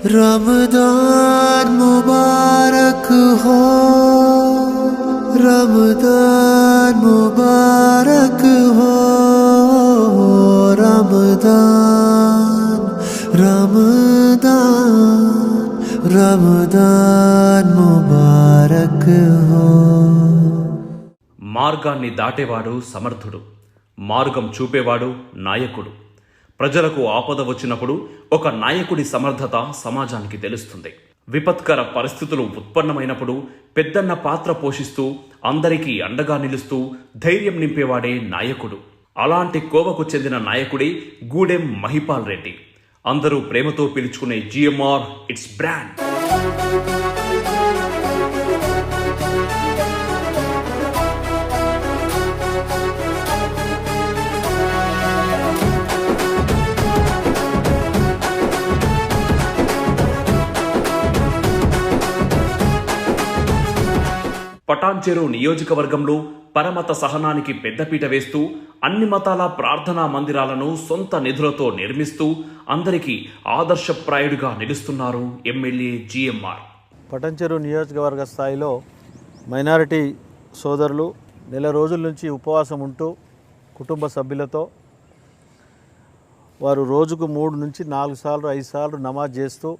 रमदान मुबारक हो, रमदान मुबारक हो, रमदान रमदान रमदान मुबारक हो। మార్గాన్ని దాటేవాడు సమర్థుడు, మార్గం చూపేవాడు నాయకుడు. ప్రజలకు ఆపద వచ్చినప్పుడు ఒక నాయకుడి సమర్థత సమాజానికి తెలుస్తుంది. విపత్కర పరిస్థితులు ఉత్పన్నమైనప్పుడు పెద్దన్న పాత్ర పోషిస్తూ అందరికీ అండగా నిలుస్తూ ధైర్యం నింపేవాడే నాయకుడు. అలాంటి కోవకు చెందిన నాయకుడే గూడెం మహిపాల్ రెడ్డి. అందరూ ప్రేమతో పిలుచుకునే జిఎంఆర్ ఇట్స్ బ్రాండ్. పటాన్చెరు నియోజకవర్గంలో పరమత సహనానికి పెద్దపీట వేస్తూ అన్ని మతాల ప్రార్థనా మందిరాలను సొంత నిధులతో నిర్మిస్తూ అందరికీ ఆదర్శప్రాయుడిగా నిలుస్తున్నారు ఎమ్మెల్యే జిఎంఆర్. పటాన్చెరు నియోజకవర్గ స్థాయిలో మైనారిటీ సోదరులు నెల రోజుల నుంచి ఉపవాసం ఉంటూ కుటుంబ సభ్యులతో వారు రోజుకు 3 నుంచి 4 సార్లు 5 సార్లు నమాజ్ చేస్తూ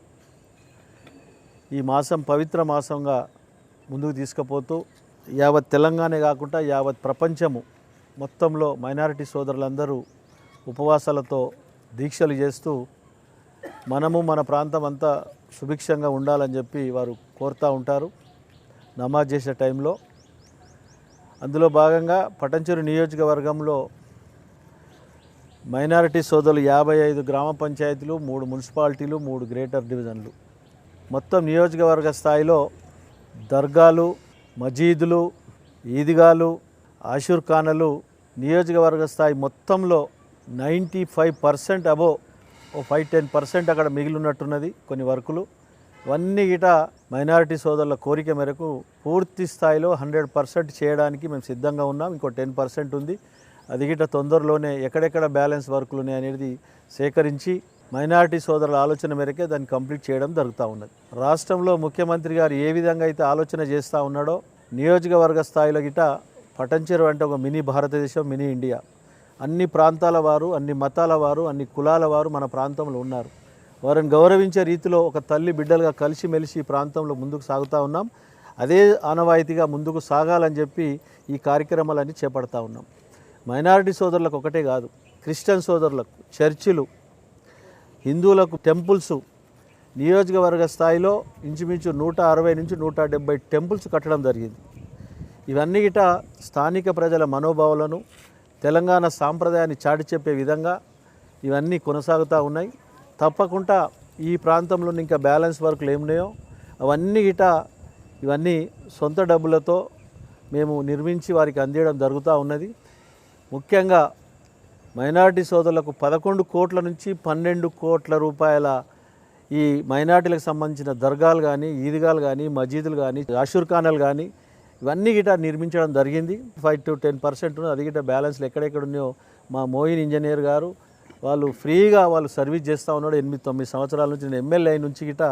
ఈ మాసం పవిత్ర మాసంగా ముందుకు తీసుకుపోతూ యావత్ తెలంగాణ కాకుండా యావత్ ప్రపంచము మొత్తంలో మైనారిటీ సోదరులందరూ ఉపవాసాలతో దీక్షలు చేస్తూ మనము మన ప్రాంతం అంతా సుభిక్షంగా ఉండాలని చెప్పి వారు కోరుతూ ఉంటారు నమాజ్ చేసే టైంలో. అందులో భాగంగా పటాన్చెరు నియోజకవర్గంలో మైనారిటీ సోదరులు 55 గ్రామ పంచాయతీలు, 3 మున్సిపాలిటీలు, 3 గ్రేటర్ డివిజన్లు, మొత్తం నియోజకవర్గ స్థాయిలో దర్గాలు, మజీదులు, ఈద్గాలు, ఆషుర్ఖానాలు నియోజకవర్గ స్థాయి మొత్తంలో 95% అబోవ్ 5-10% అక్కడ మిగిలినట్టున్నది కొన్ని వర్కులు. ఇవన్నీ గిట మైనారిటీ సోదరుల కోరిక మేరకు పూర్తి స్థాయిలో 100% చేయడానికి మేము సిద్ధంగా ఉన్నాం. ఇంకో 10% ఉంది. అది గిట తొందరలోనే ఎక్కడెక్కడ బ్యాలెన్స్ వర్కులు ఉన్నాయి అనేది సేకరించి మైనారిటీ సోదరుల ఆలోచన మేరకే దాన్ని కంప్లీట్ చేయడం జరుగుతూ ఉన్నది. రాష్ట్రంలో ముఖ్యమంత్రి గారు ఏ విధంగా అయితే ఆలోచన చేస్తూ ఉన్నాడో నియోజకవర్గ స్థాయిలో గిట పటాన్చెరు అంటే ఒక మినీ భారతదేశం, మినీ ఇండియా. అన్ని ప్రాంతాల వారు, అన్ని మతాల వారు, అన్ని కులాల వారు మన ప్రాంతంలో ఉన్నారు. వారిని గౌరవించే రీతిలో ఒక తల్లి బిడ్డలుగా కలిసిమెలిసి ఈ ప్రాంతంలో ముందుకు సాగుతూ ఉన్నాం. అదే ఆనవాయితీగా ముందుకు సాగాలని చెప్పి ఈ కార్యక్రమాలన్నీ చేపడతా ఉన్నాం. మైనారిటీ సోదరులకు ఒకటే కాదు, క్రిస్టియన్ సోదరులకు చర్చిలు, హిందువులకు టెంపుల్స్ నియోజకవర్గ స్థాయిలో ఇంచుమించు 160 నుంచి 170 టెంపుల్స్ కట్టడం జరిగింది. ఇవన్నీ గిట స్థానిక ప్రజల మనోభావాలను, తెలంగాణ సాంప్రదాయాన్ని చాటి చెప్పే విధంగా ఇవన్నీ కొనసాగుతూ ఉన్నాయి. తప్పకుండా ఈ ప్రాంతంలో ఇంకా బ్యాలెన్స్ వర్క్లు ఏమున్నాయో అవన్నీ గిట ఇవన్నీ సొంత డబ్బులతో మేము నిర్మించి వారికి అందించడం జరుగుతూ ఉన్నది. ముఖ్యంగా మైనారిటీ సోదరులకు 11 కోట్ల నుంచి 12 కోట్ల రూపాయల ఈ మైనారిటీలకు సంబంధించిన దర్గాలు కానీ, ఈద్గాలు కానీ, మజీదులు కానీ, ఆషుర్ఖానాలు కానీ ఇవన్నీ గిట నిర్మించడం జరిగింది. 5-10% అది గిట బ్యాలెన్స్లు ఎక్కడెక్కడ ఉన్నాయో మా మోయిన్ ఇంజనీర్ గారు వాళ్ళు ఫ్రీగా సర్వీస్ చేస్తూ ఉన్నాడు. 8-9 సంవత్సరాల నుంచి నేను ఎమ్మెల్యే నుంచి గిట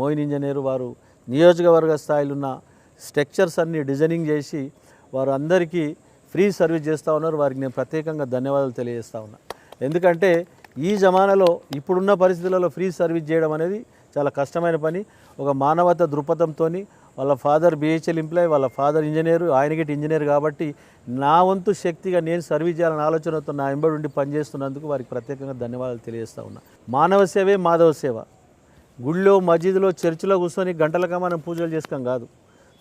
మోయిన్ ఇంజనీర్ వారు నియోజకవర్గ స్థాయిలో ఉన్న స్ట్రక్చర్స్ అన్నీ డిజైనింగ్ చేసి వారు అందరికీ ఫ్రీ సర్వీస్ చేస్తూ ఉన్నారు. వారికి నేను ప్రత్యేకంగా ధన్యవాదాలు తెలియజేస్తూ ఉన్నా. ఎందుకంటే ఈ జమానాలో ఇప్పుడున్న పరిస్థితులలో ఫ్రీ సర్వీస్ చేయడం అనేది చాలా కష్టమైన పని. ఒక మానవత దృక్పథంతో వాళ్ళ ఫాదర్ బిహెచ్ఎల్ ఎంప్లాయ్, వాళ్ళ ఫాదర్ ఇంజనీరు, ఆయనకి ఇంజనీర్ కాబట్టి నా వంతు శక్తిగా నేను సర్వీస్ చేయాలనే ఆలోచనతో నా వెంబడి ఉండి పనిచేస్తున్నందుకు వారికి ప్రత్యేకంగా ధన్యవాదాలు తెలియజేస్తూ ఉన్నా. మానవ సేవే మాధవ సేవ. గుళ్ళో, మసీదులో, చర్చిలో కూర్చొని గంటలుగా మనం పూజలు చేసుకోం కాదు.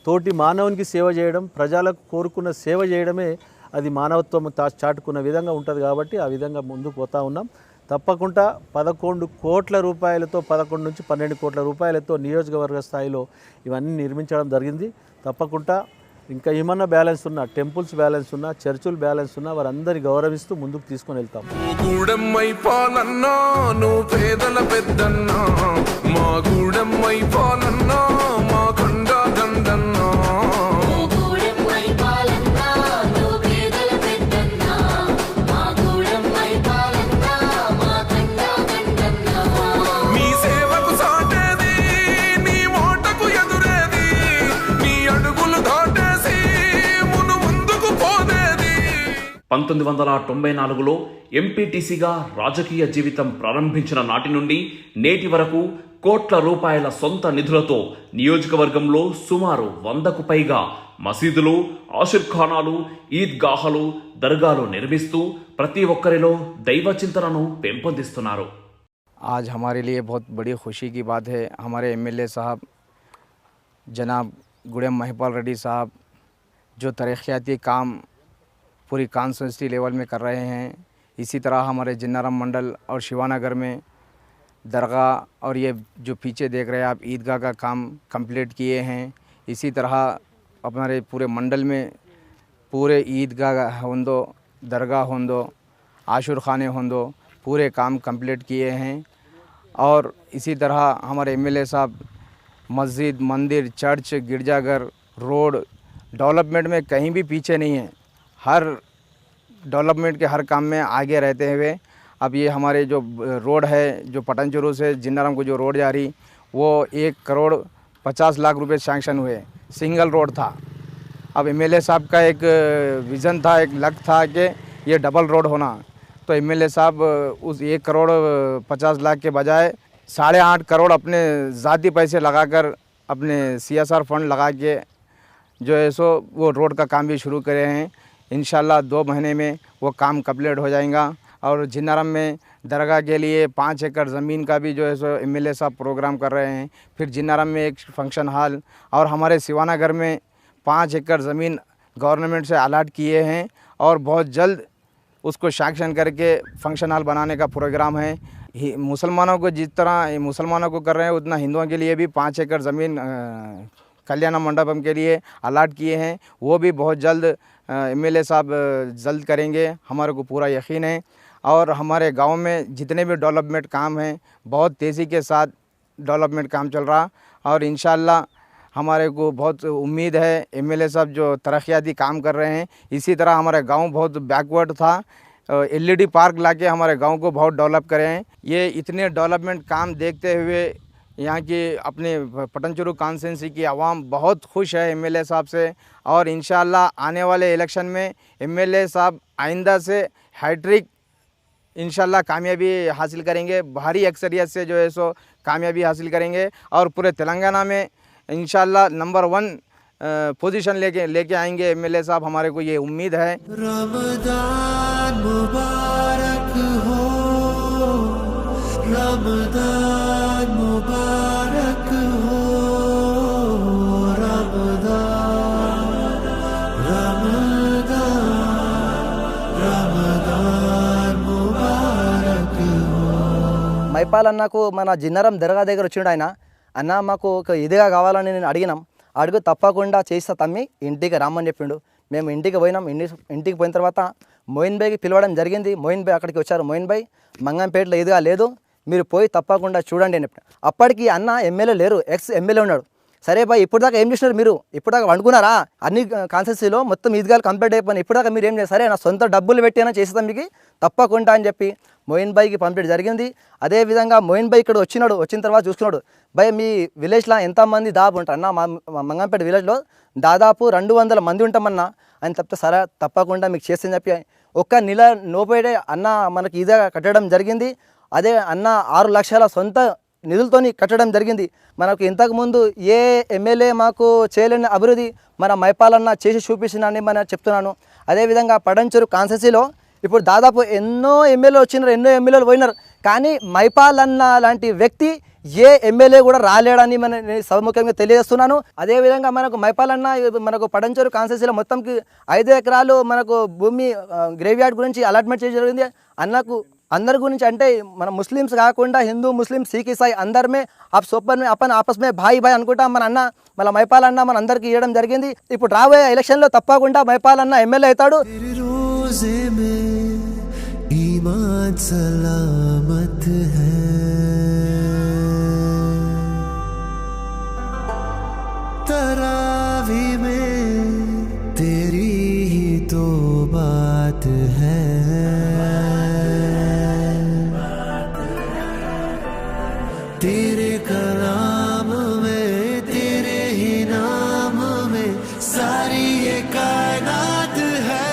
తోటి మానవునికి సేవ చేయడం, ప్రజలకు కోరుకున్న సేవ చేయడమే అది మానవత్వం చాటుకున్న విధంగా ఉంటుంది. కాబట్టి ఆ విధంగా ముందుకు పోతూ ఉన్నాం. తప్పకుండా 11 కోట్ల రూపాయలతో 11 నుంచి 12 కోట్ల రూపాయలతో నియోజకవర్గ స్థాయిలో ఇవన్నీ నిర్మించడం జరిగింది. తప్పకుండా ఇంకా ఏమన్నా బ్యాలెన్స్ ఉన్నా, టెంపుల్స్ బ్యాలెన్స్ ఉన్నా, చర్చులు బ్యాలెన్స్ ఉన్నా వారందరి గౌరవిస్తూ ముందుకు తీసుకొని వెళ్తాం. 1994లో ఎంపీటీసీగా రాజకీయ జీవితం ప్రారంభించిన నాటి నుండి నేటి వరకు కోట్ల రూపాయల సొంత నిధులతో నియోజకవర్గంలో సుమారు 100కు పైగా మసీదులు, ఆషిర్ఖానాలు, ఈద్గాహలు, దర్గాలు నిర్మిస్తూ ప్రతి ఒక్కరిలో దైవ చింతనను పెంపొందిస్తున్నారు. आज हमारे लिए बहुत बड़ी खुशी की बात है। हमारे एमएलए साहब जनाब गुड़म महिपाल रेड्डी साहब जो तरक्याती काम पूरी कॉन्स्टिट्यूंसी लेवल में कर रहे हैं, इसी तरह हमारे जिन्नाराम मंडल और शिवानगर में दरगाह और ये जो पीछे देख रहे हैं आप ईदगाह का काम कंप्लीट किए हैं। इसी तरह हमारे पूरे मंडल में पूरे ईदगाह होंदो, दरगाह होंदो, आशुर खाने होंदो, पूरे काम कंप्लीट किए हैं। और इसी तरह हमारे एमएलए साहब मस्जिद, मंदिर, चर्च, गिरजाघर, रोड डेवलपमेंट में कहीं भी पीछे नहीं है। हर डेवलपमेंट के हर काम में आगे रहते हुए अब ये हमारे जो रोड है, जो पटनचुरू से जिन्नाराम को जो रोड जा रही, वो 1,50,00,000 रुपये सैंक्शन हुए। सिंगल रोड था। अब एमएलए साहब का एक विज़न था, एक लक्ष्य था कि ये डबल रोड होना। तो एमएलए साहब उस 1,50,00,000 के बजाय 8.5 करोड़ अपने ज़ाती पैसे लगाकर अपने CSR फंड लगा के जो है सो वो रोड का काम भी शुरू करे हैं। इंशाल्लाह 2 महीने में वो काम कंप्लीट हो जाएगा। और जिन्नाराम में दरगाह के लिए 5 एकड़ ज़मीन का भी जो है सो एमएलए साहब प्रोग्राम कर रहे हैं। फिर जिन्नाराम में एक फंक्शन हॉल और हमारे शिवानगर में 5 एकड़ ज़मीन गवर्नमेंट से अलाट किए हैं और बहुत जल्द उसको सैंक्शन करके फंक्शन हॉल बनाने का प्रोग्राम है। मुसलमानों को जिस तरह मुसलमानों को कर रहे हैं उतना हिंदुओं के लिए भी 5 एकड़ ज़मीन कल्याण मंडपम के लिए अलाट किए हैं। वो भी बहुत जल्द एमएलए साहब जल्द करेंगे, हमारे को पूरा यकीन है। और हमारे गांव में जितने भी डेवलपमेंट काम हैं बहुत तेज़ी के साथ डेवलपमेंट काम चल रहा और इंशाल्लाह हमारे को बहुत उम्मीद है एमएलए साहब जो तरक्याती काम कर रहे हैं। इसी तरह हमारा गांव बहुत बैकवर्ड था, LED पार्क लाके हमारे गांव को बहुत डेवलप करे हैं। ये इतने डेवलपमेंट काम देखते हुए यहाँ की अपने पटनचुरू कॉन्स्टिट्यूंसी की आवाम बहुत खुश है एमएलए साहब से। और इंशाल्लाह आने वाले इलेक्शन में एमएलए साहब आइंदा से हैट्रिक इंशाल्लाह कामयाबी हासिल करेंगे, भारी अक्सरियत से जो है सो कामयाबी हासिल करेंगे और पूरे तेलंगाना में इंशाल्लाह नंबर 1 पोजीशन लेके आएंगे एमएलए साहब, हमारे को ये उम्मीद है। रमजान मुबारक हो, रमजान मुबारक हो, रमजान रमजान मुबारक हो। మైపాల్ అన్నకు మన జిన్నారం దర్గా దగ్గర వచ్చిండు ఆయన, అన్న మాకు ఒక ఇదిగా కావాలని నేను అడిగినాం. అడుగు తప్పకుండా చేస్తా తమ్మి, ఇంటికి రమ్మని చెప్పిండు. మేము ఇంటికి పోయినాం. ఇంటికి పోయిన తర్వాత మోయిన్ భాయ్కి పిలవడం జరిగింది. మోయిన్ భాయ్ అక్కడికి వచ్చారు. మోయిన్ భాయ్ మంగంపేటలో ఇదిగా లేదు, మీరు పోయి తప్పకుండా చూడండి అని చెప్పాడు. అప్పటికి అన్న ఎమ్మెల్యే లేరు, ఎక్స్ ఎమ్మెల్యే ఉన్నాడు. సరే భాయ్ ఇప్పుడు దాకా ఏం చేసినారు మీరు? ఇప్పుడు దాకా వండుకున్నారా? అన్ని కాన్స్టిట్యూన్సీలో మొత్తం ఈద్గాలు కంప్లీట్ అయిపోయినాయి. ఇప్పుడు దాకా మీరు ఏం చేస్తారు? సరే నా సొంత డబ్బులు పెట్టినా చేసేస్తాం మీకు తప్పకుండా అని చెప్పి మోయిన్ భాయ్కి పంపించడం జరిగింది. అదేవిధంగా మోయిన్ భాయ్ ఇక్కడ వచ్చినాడు. వచ్చిన తర్వాత చూసుకున్నాడు, భాయ్ మీ విలేజ్లో ఎంతమంది దాదాపు ఉంటారు అన్న? మా మంగంపేట విలేజ్లో దాదాపు 200 మంది ఉంటామన్నా అని చెప్తే సరే తప్పకుండా మీకు చేస్తని చెప్పి ఒక్క నెల నోపేడే అన్న మనకి ఈజీగా కట్టడం జరిగింది. అదే అన్న 6 లక్షల సొంత నిధులతోని కట్టడం జరిగింది. మనకు ఇంతకుముందు ఏ ఎమ్మెల్యే మాకు చేయలేని అభివృద్ధి మన మైపాల్ అన్న చేసి చూపించిందని మనం చెప్తున్నాను. అదేవిధంగా పటంచెరు కాన్స్టిట్యూన్సీలో ఇప్పుడు దాదాపు ఎన్నో ఎమ్మెల్యేలు వచ్చినారు, ఎన్నో ఎమ్మెల్యేలు పోయినారు, కానీ మైపాల్ అన్న లాంటి వ్యక్తి ఏ ఎమ్మెల్యే కూడా రాలేడని నేను సముఖంగా తెలియజేస్తున్నాను. అదేవిధంగా మనకు మైపాల్ అన్న మనకు పటంచెరు కాన్స్టిట్యూన్సీలో మొత్తంకి 5 ఎకరాలు మనకు భూమి గ్రేవ్యార్డ్ గురించి అలాట్మెంట్ చేయడం జరిగింది. అన్నకు అందరి గురించి అంటే మన ముస్లిమ్స్ కాకుండా హిందూ, ముస్లిం, సిక్, ఇసాయి అందరి మే సోపర్ మే అపన్ ఆపస్ మే భాయ్ భాయ్ అనుకుంటా మన అన్న మన మైపాల్ అన్న మన అందరికీ ఇవ్వడం జరిగింది. ఇప్పుడు రాబోయే ఎలక్షన్లో తప్పకుండా మైపాల్ అన్న ఎమ్మెల్యే అవుతాడు. रोज़े में ईमान सलामत है, तरावी में तेरी ही तो बात है, तेरे कलाम में तेरे ही नाम में सारी ये कायनात है,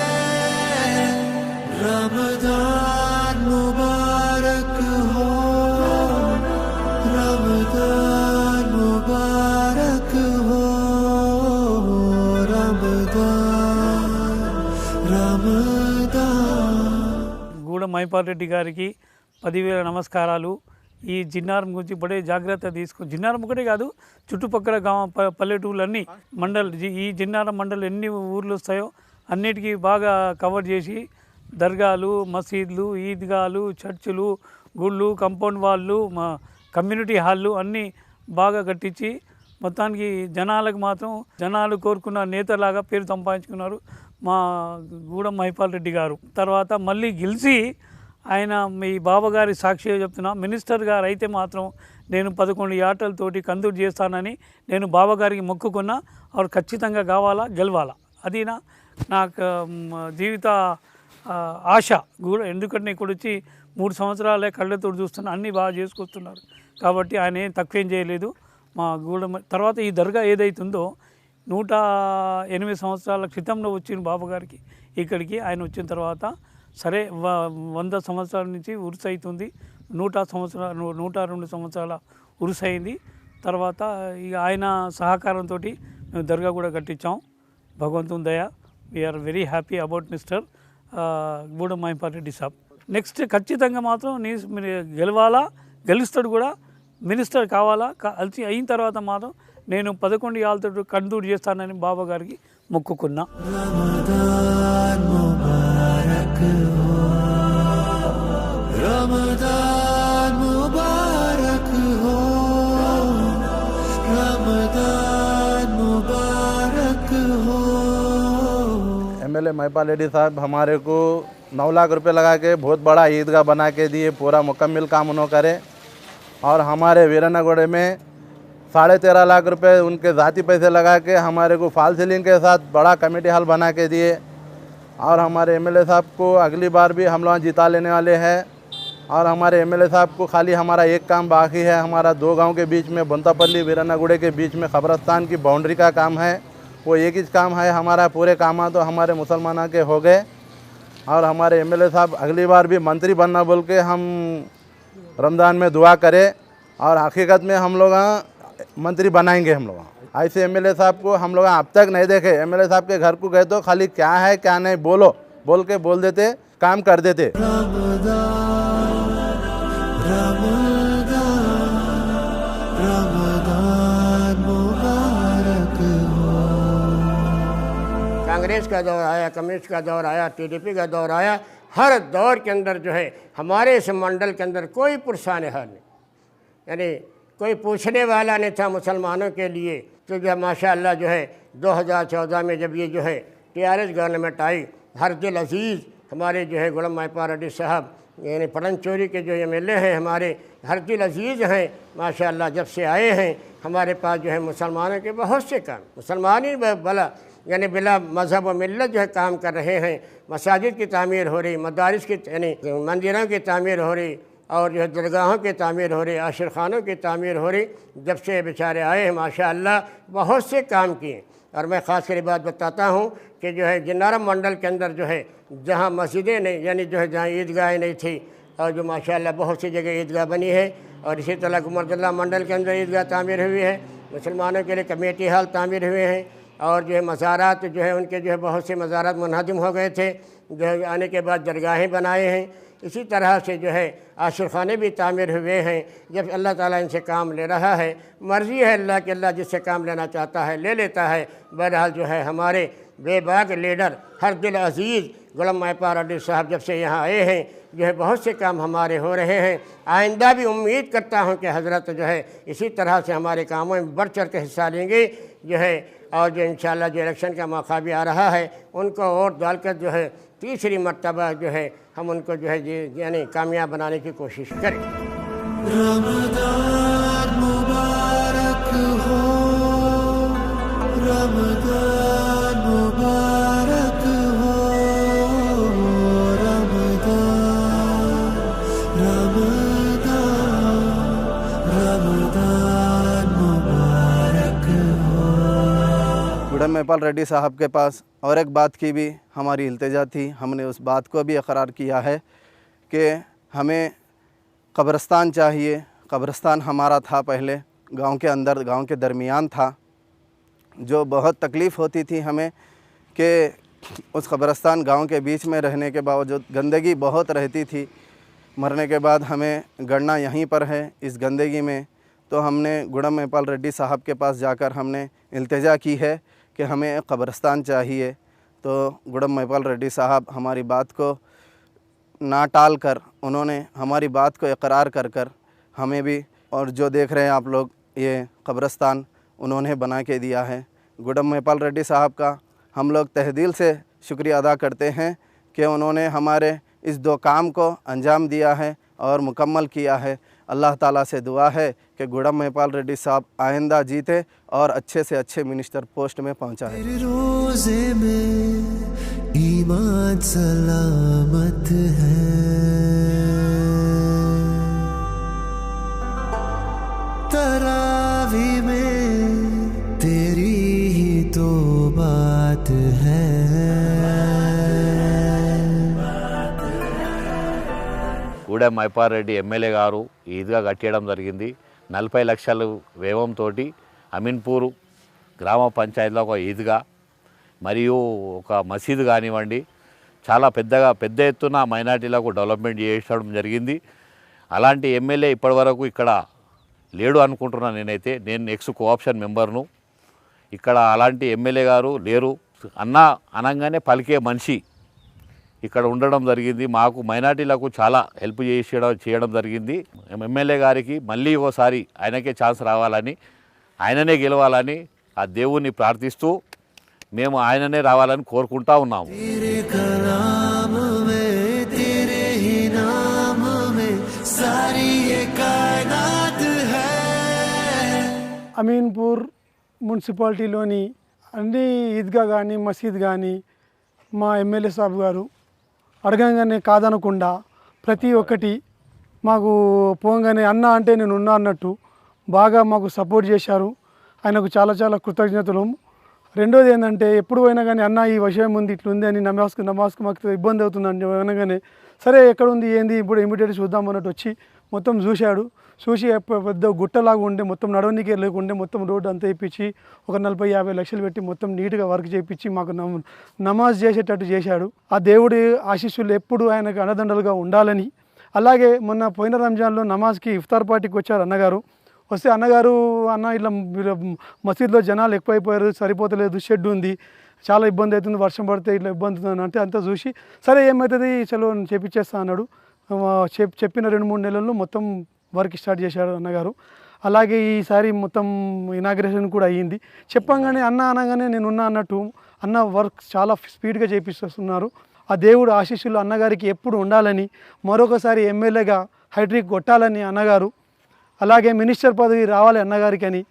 గూడెం మైపాల్ రెడ్డి గారికి 10,000 నమస్కారాలు. ఈ జిన్నారం గురించి బడే జాగ్రత్త తీసుకుని, జిన్నారం ఒకటే కాదు, చుట్టుపక్కల పల్లెటూళ్ళన్నీ ఈ జిన్నారం మండలం ఎన్ని ఊర్లు వస్తాయో అన్నిటికీ బాగా కవర్ చేసి దర్గాలు, మసీదులు, ఈద్గాలు, చర్చిలు, గుళ్ళు, కాంపౌండ్ వాళ్ళు, కమ్యూనిటీ హాళ్ళు అన్నీ బాగా కట్టించి మొత్తానికి జనాలకు మాత్రం జనాలు కోరుకున్న నేతలాగా పేరు సంపాదించుకున్నారు మా గూడెం మైపాల్ రెడ్డి గారు. తర్వాత మళ్ళీ గెలిచి ఆయన మీ బాబాగారి సాక్షిగా చెప్తున్నా, మినిస్టర్ గారు అయితే మాత్రం నేను 11 యాటలతోటి కందూరు చేస్తానని నేను బాబాగారికి మొక్కుకున్నా. ఆవిడ ఖచ్చితంగా కావాలా, గెలవాలా, అది నాకు జీవిత ఆశ కూడా. ఎందుకంటే ఇక్కడ వచ్చి 3 సంవత్సరాలే కళ్ళతో చూస్తున్నా, అన్నీ బాగా చేసుకొస్తున్నారు కాబట్టి ఆయన ఏం తక్కువేం చేయలేదు మా గూడెం. తర్వాత ఈ దర్గా ఏదైతుందో 108 సంవత్సరాల క్రితంలో వచ్చిన బాబాగారికి ఇక్కడికి ఆయన వచ్చిన తర్వాత సరే 100 సంవత్సరాల నుంచి ఉరుసు అవుతుంది, 102 సంవత్సరాల ఉరుసు అయింది. తర్వాత ఇక ఆయన సహకారంతో మేము దర్గా కూడా కట్టించాం. భగవంతుని దయ. We are very happy about mister Gudem Maipal Reddy Saab. Next ఖచ్చితంగా మాత్రం మీరు గెలవాలా, గెలుస్తాడు కూడా, మినిస్టర్ కావాలా, కలిసి అయిన తర్వాత మాత్రం నేను 11 యాలతో కందూరు చేస్తానని బాబా గారికి మొక్కుకున్నా. रमज़ान मुबारक हो, रमज़ान मुबारक हो, रमज़ान मुबारक हो। एमएलए महिपाल रेड्डी साहब हमारे को 9 लाख रुपए लगा के बहुत बड़ा ईदगाह बना के दिए, पूरा मुकम्मल काम उन्होंने करे। और हमारे वीरानागोड़े में 13.5 लाख रुपए उनके ज़ाती पैसे लगा के हमारे को फॉल सीलिंग के साथ बड़ा कमेटी हॉल बना के दिए। और हमारे एमएलए साहब को अगली बार भी हम लोग जिता लेने वाले हैं। और हमारे एमएलए साहब को खाली हमारा एक काम बाकी है, हमारा 2 गांव के बीच में बंतापल्ली वीरानागुड़े के बीच में कब्रस्तान की बाउंड्री का काम है। वो एक ही काम है, हमारा पूरे काम तो हमारे मुसलमानों के हो गए। और हमारे एमएलए साहब अगली बार भी मंत्री बनना बोल के हम रमज़ान में दुआ करें, और हकीकत में हम लोग मंत्री बनाएंगे। हम लोग ऐसे एमएलए साहब को हम लोग अब तक नहीं देखे। एमएलए साहब के घर को गए तो खाली क्या है क्या नहीं बोल के बोल देते, काम कर देते। कांग्रेस का दौर आया, कम्युनिस्ट का दौर आया, टीडीपी का दौर आया, हर दौर के अंदर जो है हमारे इस मंडल के अंदर कोई पुरसान हाल नहीं, यानी कोई पूछने वाला नहीं था मुसलमानों के लिए। तो जब माशाअल्लाह जो है 2014 में जब ये जो है टीआरएस गवर्नमेंट आई, हर दिल अजीज़ हमारे जो है गूडెం మైపాల్ రెడ్డి साहब यानी पटनचोरी के जो एमएलए हैं हमारे, हर दिल अजीज़ हैं माशाअल्लाह। जब से आए हैं हमारे पास जो है मुसलमानों के बहुत से काम, मुसलमान ही भला यानी बिला मज़हब व मिल्लत जो है काम कर रहे हैं। मसाजिद की तामीर हो रही, मदारिस की यानी मंदिरों की तामीर हो रही, और जो है दरगाहों की तामीर हो रही, आशिर खानों की तामीर हो रही। जब से बेचारे आए हैं माशाअल्लाह बहुत से काम किए। और मैं ख़ास कर बात बताता हूँ कि जो है जिन्नारम मंडल के अंदर जो है जहाँ मस्जिदें नहीं, यानी जो है जहाँ ईदगाहें नहीं थी, और जो माशाअल्लाह बहुत सी जगह ईदगाह बनी है। और इसी तरह कुमरदुल्ला मंडल के अंदर ईदगाह तामीर हुई है, मुसलमानों के लिए कमेटी हाल तामीर हुए हैं। और जो है मज़ारात जो है उनके जो है बहुत से मज़ारात मुनहदम हो गए थे, जो है आने के बाद दरगाहें बनाए हैं। इसी तरह से जो है आशिर खाने भी तामीर हुए हैं। जब अल्लाह ताला इनसे काम ले रहा है, मर्ज़ी है अल्लाह कि अल्लाह जिससे काम लेना चाहता है ले लेता है। बहरहाल जो है हमारे बेबाक लीडर हर दिल अजीज़ गूडెం మైపాల్ రెడ్డి साहब जब से यहाँ आए हैं जो है बहुत से काम हमारे हो रहे हैं। आइंदा भी उम्मीद करता हूँ कि हज़रत जो है इसी तरह से हमारे कामों में बढ़ चढ़ के हिस्सा लेंगे जो है। और जो इंशाअल्लाह जो इलेक्शन का मौका भी आ रहा है, उनको वोट डालकर जो है तीसरी मर्तबा जो है हम उनको जो है यानी कामयाब बनाने की कोशिश करें। रमज़ान मुबारक हो, रमज़ान मुबारक हो, रमज़ान मुबारक हो। गूडెం మైపాల్ रेड्डी साहब के पास और एक बात की भी हमारी इल्तिजा थी, हमने उस बात को भी इकरार किया है कि हमें कब्रस्तान चाहिए। कब्रस्तान हमारा था पहले गांव के अंदर, गांव के दरमियान था, जो बहुत तकलीफ़ होती थी हमें कि उस कब्रिस्तान गांव के बीच में रहने के बावजूद गंदगी बहुत रहती थी। मरने के बाद हमें गड़ना यहीं पर है इस गंदगी में। तो हमने गुड़म महिपाल रेड्डी साहब के पास जाकर हमने इल्तिजा की है कि हमें एक कब्रिस्तान चाहिए। तो गुड़म महिपाल रेड्डी साहब हमारी बात को ना टाल कर उन्होंने हमारी बात को इकरार कर हमें भी, और जो देख रहे हैं आप लोग, ये कब्रिस्तान उन्होंने बना के दिया है। गुड़म महिपाल रेड्डी साहब का हम लोग तहे दिल से शुक्रिया अदा करते हैं कि उन्होंने हमारे इस दो काम को अंजाम दिया है और मुकम्मल किया है। अल्लाह ताला से दुआ है कि गुड़म महिपाल रेड्डी साहब आइंदा जीते और अच्छे से अच्छे मिनिस्टर पोस्ट में पहुंचा है। तेरे रोज़े में ईमान सलामत है, तरावी में तेरी ही तो बात है। గూడెం మైపాల్ రెడ్డి ఎమ్మెల్యే గారు ఈద్గా కట్టేయడం జరిగింది. 40 లక్షల వ్యయంతో అమీన్పూర్ గ్రామ పంచాయతీలో ఒక ఈద్గా మరియు ఒక మసీదు కానివ్వండి చాలా పెద్ద ఎత్తున మైనార్టీలకు డెవలప్మెంట్ చేయడం జరిగింది. అలాంటి ఎమ్మెల్యే ఇప్పటివరకు ఇక్కడ లేడు అనుకుంటున్నాను నేనైతే. నేను ఎక్స్ కోఆప్షన్ మెంబర్ను. ఇక్కడ అలాంటి ఎమ్మెల్యే గారు లేరు. అన్న అనగానే పలికే మనిషి ఇక్కడ ఉండడం జరిగింది. మాకు మైనార్టీలకు చాలా హెల్ప్ చేయడం జరిగింది. ఎమ్మెల్యే గారికి మళ్ళీ ఒకసారి ఆయనకే ఛాన్స్ రావాలని, ఆయననే గెలవాలని ఆ దేవుణ్ణి ప్రార్థిస్తూ మేము ఆయననే రావాలని కోరుకుంటా ఉన్నాము. అమీన్పూర్ మున్సిపాలిటీలోని అన్ని ఈద్గా కానీ మసీద్ కానీ మా ఎమ్మెల్యే సాబ్ గారు అడగంగానే కాదనకుండా ప్రతి ఒక్కటి మాకు పోగానే అన్న అంటే నేను ఉన్నా అన్నట్టు బాగా మాకు సపోర్ట్ చేశారు. ఆయనకు చాలా చాలా కృతజ్ఞతలు. రెండోది ఏంటంటే ఎప్పుడు పోయినా కానీ అన్న ఈ విషయం ఉంది ఇట్లుంది అని నమాజ్కి మాకు ఇబ్బంది అవుతుందని అనగానే సరే ఎక్కడ ఉంది ఏంది ఇప్పుడు ఇమీడియట్ చూద్దాం అన్నట్టు వచ్చి మొత్తం చూశాడు. చూసి పెద్ద గుట్టలాగా ఉండే మొత్తం నడవనికే లేకుండే మొత్తం రోడ్డు అంతా ఇప్పించి ఒక 40-50 లక్షలు పెట్టి మొత్తం నీట్గా వర్క్ చేయించి మాకు నమాజ్ చేసేటట్టు చేశాడు. ఆ దేవుడి ఆశీస్సులు ఎప్పుడు ఆయనకు అండదండలుగా ఉండాలని. అలాగే మొన్న పోయిన రంజాన్లో నమాజ్కి ఇఫ్తార్ పార్టీకి వచ్చారు అన్నగారు. వస్తే అన్నగారు అన్న ఇట్లా మసీద్లో జనాలు ఎక్కువైపోయారు, సరిపోతలేదు, షెడ్ ఉంది, చాలా ఇబ్బంది అవుతుంది, వర్షం పడితే ఇట్లా ఇబ్బంది అవుతుంది అంటే అంతా చూసి సరే ఏమవుతుంది చలో చేపించేస్తా అన్నాడు. చెప్పిన 2-3 నెలల్లో మొత్తం వర్క్ స్టార్ట్ చేశాడు అన్నగారు. అలాగే ఈసారి మొత్తం ఇనాగ్రేషన్ కూడా అయ్యింది. చెప్పంగానే అన్న అనగానే నేనున్నా అన్నట్టు అన్న వర్క్ చాలా స్పీడ్గా చేపిస్తున్నారు. ఆ దేవుడు ఆశీస్సులు అన్నగారికి ఎప్పుడు ఉండాలని, మరొకసారి ఎమ్మెల్యేగా హైట్రిక్ కొట్టాలని అన్నగారు, అలాగే మినిస్టర్ పదవి రావాలి అన్నగారికి అని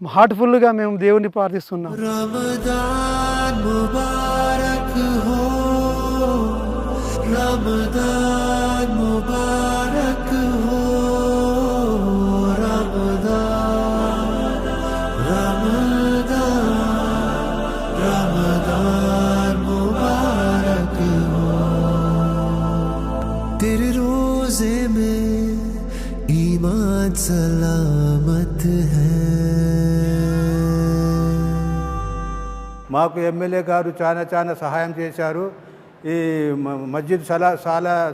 హార్ట్ఫుల్గా మేము దేవుడిని ప్రార్థిస్తున్నాం. रमज़ान मुबारक हो, रमज़ान मुबारक हो, रमज़ान मुबारक हो। तेरे रोज़े में ईमान सलामत है। మాకు ఎమ్మెల్యే గారు చాలా సహాయం చేశారు. ఈ మస్జిద్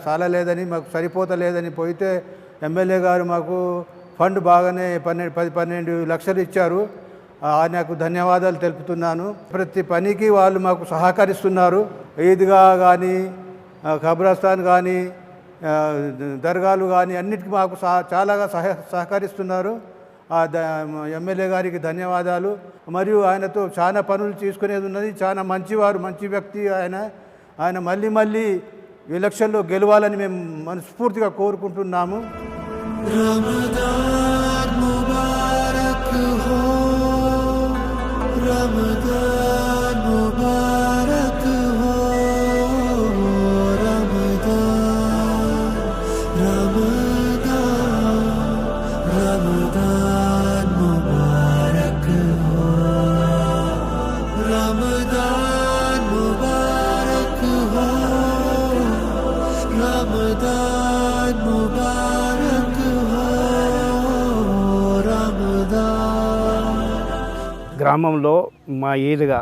సాల లేదని మాకు సరిపోతలేదని పోయితే ఎమ్మెల్యే గారు మాకు ఫండ్ బాగానే 12 లక్షలు ఇచ్చారు. ఆయనకు ధన్యవాదాలు తెలుపుతున్నాను. ప్రతి పనికి వాళ్ళు మాకు సహకరిస్తున్నారు. ఈద్గా కానీ ఖబ్రస్థాన్ కానీ దర్గాలు కానీ అన్నిటికీ మాకు చాలా సహకరిస్తున్నారు. ఎమ్మెల్యే గారికి ధన్యవాదాలు. మరియు ఆయనతో చాలా పనులు తీసుకునేది ఉన్నది. చాలా మంచివారు, మంచి వ్యక్తి ఆయన మళ్ళీ ఎలక్షన్లో గెలవాలని మేము మనస్ఫూర్తిగా కోరుకుంటున్నాము. रमज़ान मुबारक हो, रमज़ान मुबारक हो, रमज़ान मुबारक हो, रमज़ान मुबारक हो, रमज़ान मुबारक हो, रमज़ान। గ్రామంలో మా ఈద్గా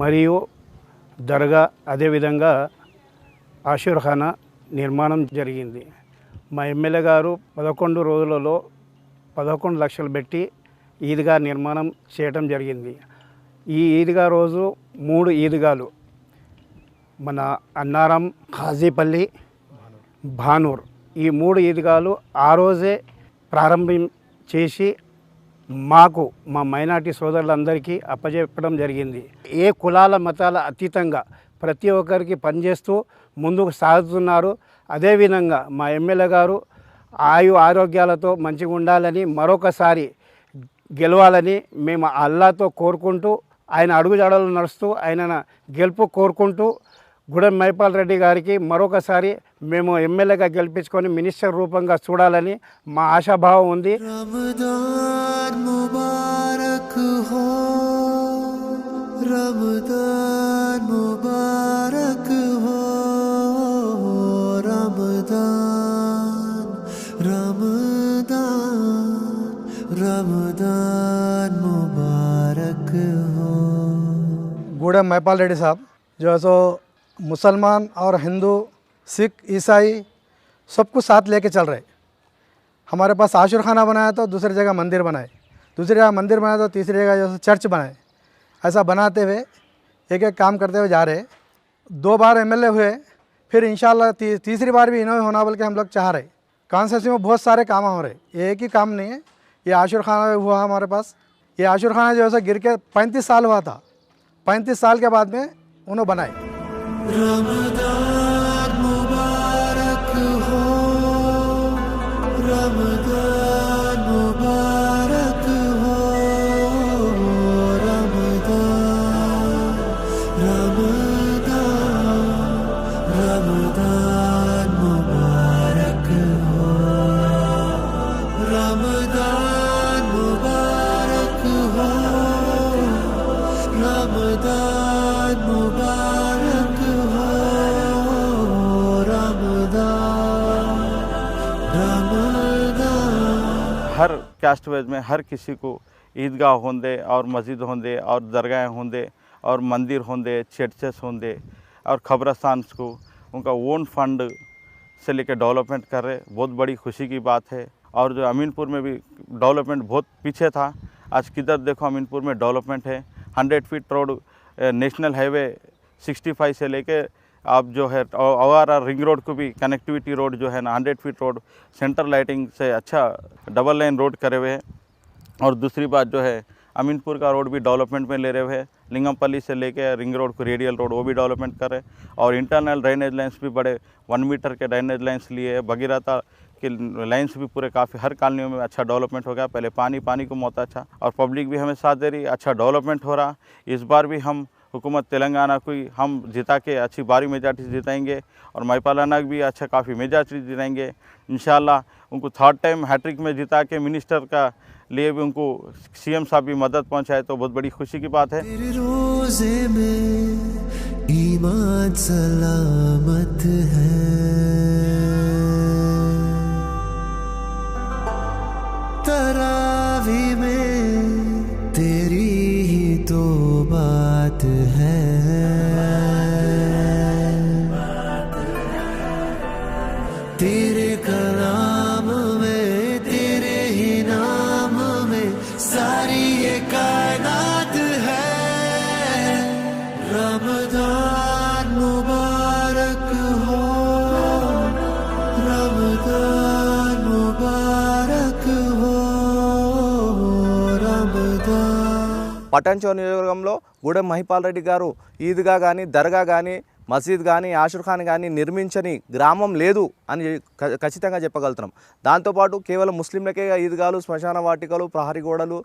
మరియు దర్గా అదేవిధంగా ఆషూర్ఖానా నిర్మాణం జరిగింది. మా ఎమ్మెల్యే గారు 11 రోజులలో 11 లక్షలు పెట్టి ఈద్గా నిర్మాణం చేయటం జరిగింది. ఈ ఈద్గా రోజు 3 ఈద్గాలు మన అన్నారం, ఖాజీపల్లి, భానూర్ ఈ 3 ఈద్గాలు ఆ రోజే ప్రారంభం చేసి మాకు మా మైనార్టీ సోదరులందరికీ అప్పచెప్పడం జరిగింది. ఏ కులాల మతాల అతీతంగా ప్రతి ఒక్కరికి పనిచేస్తూ ముందుకు సాగుతున్నారు. అదేవిధంగా మా ఎమ్మెల్యే గారు ఆరోగ్యాలతో మంచిగా ఉండాలని, మరొకసారి గెలవాలని మేము అల్లాతో కోరుకుంటూ, ఆయన అడుగుజాడలు నడుస్తూ ఆయన గెలుపు కోరుకుంటూ గూడెం మైపాల్ రెడ్డి గారికి మరొకసారి మేము ఎమ్మెల్యేగా గెలిపించుకొని మినిస్టర్ రూపంగా చూడాలని మా ఆశాభావం ఉంది. रमदान मुबारक हो, रमदान मुबारक हो, रमदान रमदान रमदान मुबारक हो। गूडम महिपाल रेड्डी साहब जो है सो मुसलमान और हिंदू, सिख, ईसाई सबको साथ लेके चल रहे। हमारे पास आशुरखाना बनाया तो दूसरी जगह मंदिर बनाए, दूसरी जगह मंदिर बनाया तो तीसरी जगह जैसे चर्च बनाए। ऐसा बनाते हुए एक एक काम करते हुए जा रहे। 2 बार एमएलए हुए, फिर इंशाल्लाह तीसरी बार भी इन्होंने होना बल्कि हम लोग चाह रहे। कॉन्स्टिट्यूंसी में बहुत सारे काम हो रहे, ये एक ही काम नहीं है। ये आशुरखाना हुआ हमारे पास, ये आशुरखाना जो है गिर के 35 साल हुआ था। 35 साल के बाद में उन्होंने बनाए। रमदान मुबारक हो, रमदान मुबारक हो, रमदान रमदान रमदान मुबारक हो, रमदान मुबारक हो, रमदान मुबारक हो, रमदान रमदान। हर कास्ट वाइज में हर किसी को ईदगाह होंदे और मस्जिद होंदे और दरगाहें होंदे और मंदिर होंदे, चर्चेस होंदे और खबरस्तान को उनका ओन फंड से लेकर डेवलपमेंट कर रहे, बहुत बड़ी खुशी की बात है। और जो अमीनपुर में भी डेवलपमेंट बहुत पीछे था, आज किधर देखो अमीनपुर में डेवलपमेंट है। 100 फीट रोड, नेशनल हाईवे 65 से लेके आप जो है ORR रिंग रोड को भी कनेक्टिविटी रोड जो है ना 100 फीट रोड, सेंटर लाइटिंग से अच्छा डबल लाइन रोड करे हुए हैं। और दूसरी बात जो है अमीनपुर का रोड भी डेवलपमेंट में ले रहे हैं। लिंगमपल्ली से लेके रिंग रोड को रेडियल रोड वो भी डेवलपमेंट कर रहे हैं। और इंटरनल ड्रेनेज लाइन्स भी बड़े 1 मीटर के ड्रेनेज लाइन्स लिए है। भगीरथा के लाइन्स भी पूरे काफ़ी हर कॉलोनियों में अच्छा डेवलपमेंट हो गया। पहले पानी को मौत अच्छा, और पब्लिक भी हमें साथ दे रही, अच्छा डेवलपमेंट हो रहा। इस बार भी हम हुकूमत तेलंगाना को हम जिता के अच्छी भारी मेजॉरिटी से जिताएंगे और महिपालना भी अच्छा काफ़ी मेजॉरिटी जिताएंगे इंशाल्लाह। उनको 3rd टाइम हैट्रिक में जिता के मिनिस्टर का लिए भी उनको CM साहब भी मदद पहुंचाए तो बहुत बड़ी खुशी की बात है। तेरे रोज़े में ईमान सलामत है, तरावी में तेरी ही तो बात है, तेरे कलाम में तेरे ही नाम में सारी ये कायनात है। रमदान मुबारक हो, रमदान मुबारक हो, रमदान। పటాన్చెరు నియోజకవర్గంలో గూడెం మహిపాల్ రెడ్డి గారు ఈద్గా కానీ, దర్గా కానీ, మసీద్ కానీ, ఆషుర్ఖాన్ కానీ నిర్మించని గ్రామం లేదు అని ఖచ్చితంగా చెప్పగలుగుతున్నాం. దాంతోపాటు కేవలం ముస్లింలకే ఈద్గాలు, శ్మశాన వాటికలు, ప్రహరీ గోడలు,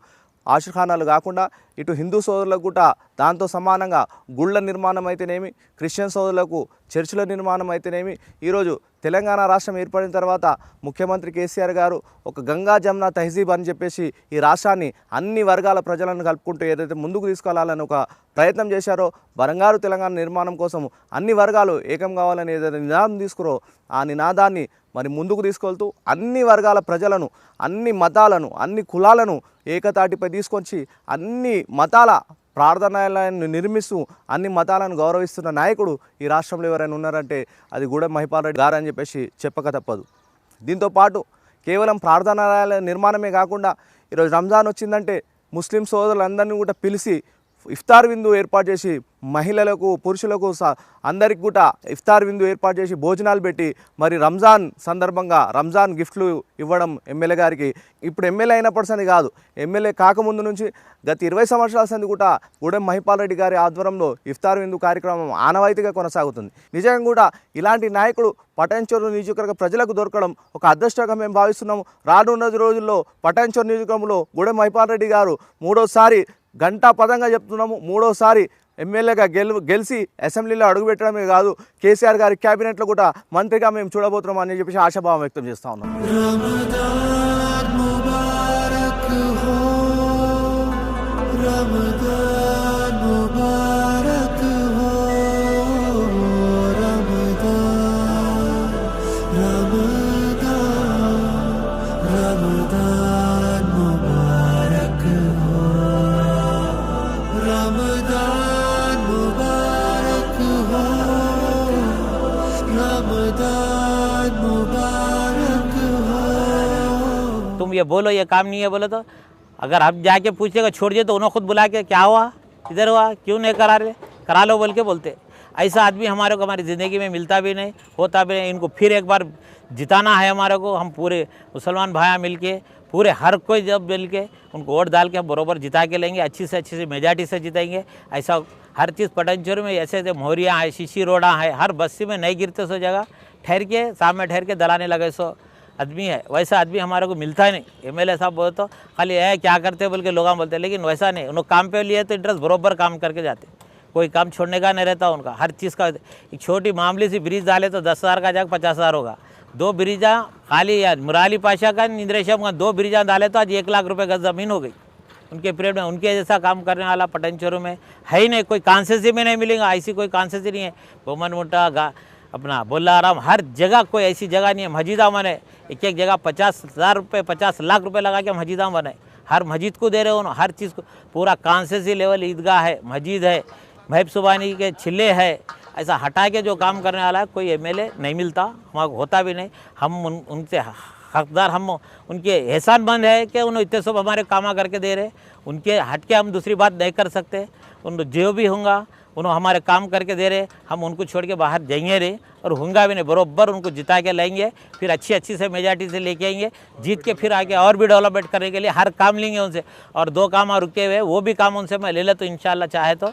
ఆషుర్ఖానాలు కాకుండా ఇటు హిందూ సోదరులకు కూడా దాంతో సమానంగా గుళ్ళ నిర్మాణం అయితేనేమి, క్రిస్టియన్ సోదరులకు చర్చిల నిర్మాణం అయితేనేమి, ఈరోజు తెలంగాణ రాష్ట్రం ఏర్పడిన తర్వాత ముఖ్యమంత్రి కేసీఆర్ గారు ఒక గంగా జమున తహజీబ్ అని చెప్పేసి ఈ రాష్ట్రాన్ని అన్ని వర్గాల ప్రజలను కలుపుకుంటూ ఏదైతే ముందుకు తీసుకెళ్లాలని ఒక ప్రయత్నం చేశారో, బంగారు తెలంగాణ నిర్మాణం కోసం అన్ని వర్గాలు ఏకం కావాలని ఏదైతే నినాదం తీసుకురో ఆ నినాదాన్ని మరి ముందుకు తీసుకెళ్తూ అన్ని వర్గాల ప్రజలను, అన్ని మతాలను, అన్ని కులాలను ఏకతాటిపై తీసుకొచ్చి అన్ని మతాల ప్రార్థనాలయాన్ని నిర్మిస్తూ అన్ని మతాలను గౌరవిస్తున్న నాయకుడు ఈ రాష్ట్రంలో ఎవరైనా ఉన్నారంటే అది గూడెం మహిపాల్ రెడ్డి గారు అని చెప్పేసి చెప్పక తప్పదు. దీంతోపాటు కేవలం ప్రార్థనాలయాల నిర్మాణమే కాకుండా ఈరోజు రంజాన్ వచ్చిందంటే ముస్లిం సోదరులందరినీ కూడా పిలిచి ఇఫ్తార్ విందు ఏర్పాటు చేసి మహిళలకు పురుషులకు అందరికి కూడా ఇఫ్తార్ విందు ఏర్పాటు చేసి భోజనాలు పెట్టి మరి రంజాన్ సందర్భంగా రంజాన్ గిఫ్ట్లు ఇవ్వడం ఎమ్మెల్యే గారికి ఇప్పుడు ఎమ్మెల్యే అయినప్పటి కాదు, ఎమ్మెల్యే కాకముందు నుంచి గత 20 సంవత్సరాల సంది కూడా గూడెం మహిపాల్ రెడ్డి గారి ఆధ్వర్యంలో ఇఫ్తార్ విందు కార్యక్రమం ఆనవాయితీగా కొనసాగుతుంది. నిజంగా కూడా ఇలాంటి నాయకుడు పటాన్చెరు నియోజకవర్గ ప్రజలకు దొరకడం ఒక అదృష్టంగా మేము భావిస్తున్నాము. రానున్న రోజుల్లో పటాన్చెరు నియోజకవర్గంలో గూడెం మహిపాల్ రెడ్డి గారు మూడోసారి గంటా పదంగా చెప్తున్నాము, మూడోసారి ఎమ్మెల్యేగా గెలిచి అసెంబ్లీలో అడుగుపెట్టడమే కాదు కేసీఆర్ గారి క్యాబినెట్లో కూడా మంత్రిగా మేము చూడబోతున్నాం అని చెప్పేసి ఆశాభావం వ్యక్తం చేస్తా ఉన్నాం. रमज़ान मुबारक हो, रमज़ान मुबारक हो, रमज़ान रमज़ान मुबारक हो, रमज़ान मुबारक हो, रमज़ान मुबारक हो। तुम ये बोलो ये काम नहीं है बोले तो अगर हम जाके पूछेगा छोड़ दिए तो उन्होंने खुद बुला के क्या हुआ किधर हुआ क्यों नहीं करा लो बोल के बोलते। ऐसा आदमी हमारे को हमारी ज़िंदगी में मिलता भी नहीं होता भी नहीं। इनको फिर एक बार जिताना है हमारे को। हम पूरे मुसलमान भाई मिल के पूरे हर कोई जब मिल के उनको वोट डाल के हम बरोबर जिता के लेंगे, अच्छी से मेजॉरिटी से जिताएंगे। ऐसा हर चीज़ पटानचेरू में ऐसे ऐसे मोहरियाँ हैं, शीशी रोड़ा है, हर बस्ती में नहीं गिरते सो जगह ठहर के सामने ठहर के दलाने लगे सो आदमी है। वैसा आदमी हमारे को मिलता ही नहीं। एमएलए साहब बोले तो खाली है क्या करते बोल के लोग बोलते हैं, लेकिन वैसा नहीं। उन्होंने काम पे लिए तो इंटरेस्ट बरोबर काम करके जाते, कोई काम छोड़ने का नहीं रहता उनका। हर चीज़ का एक छोटी मामूली सी ब्रिज डाले तो 10,000 का जाकर 50,000 होगा। 2 ब्रिजा खाली यार मुराली पाशा का इंद्रेशम का 2 ब्रिजा डाले तो आज 1 लाख रुपए गज ज़मीन हो गई उनके पीरियड में। उनके जैसा काम करने वाला पटानचेरू में है ही नहीं। कोई कॉन्सेसी में नहीं मिलेगा, ऐसी कोई कॉन्सेसी नहीं है। बोमन मुट्टा अपना बोलाराम हर जगह कोई ऐसी जगह नहीं है। मस्जिदा बने एक जगह 50,000 रुपये 50 लाख रुपए लगा के मस्जिदा बने। हर मस्जिद को दे रहे हो, हर चीज़ को पूरा कॉन्सेसी लेवल ईदगाह है, मस्जिद है, महब सुबानी के छिले है। ऐसा हटा के जो काम करने वाला है कोई एमएलए नहीं मिलता, हमारा होता भी नहीं। हम उनसे हकदार, हम उनके एहसानमंद है कि उन्होंने इतने सब हमारे कामा करके दे रहे। उनके हट के हम दूसरी बात नहीं कर सकते। उन जो भी होंगे उन्होंने हमारे काम करके दे रहे, हम उनको छोड़ के बाहर जाएंगे नहीं और होंगे भी नहीं। बरोबर उनको जिता के लाएंगे, फिर अच्छी से मेजॉरिटी से लेके आएंगे, जीत के फिर आगे और भी डेवलपमेंट करने के लिए हर काम लेंगे उनसे। और 2 काम और रुके हुए वो भी काम उनसे मैं ले ले तो इंशाल्लाह चाहे तो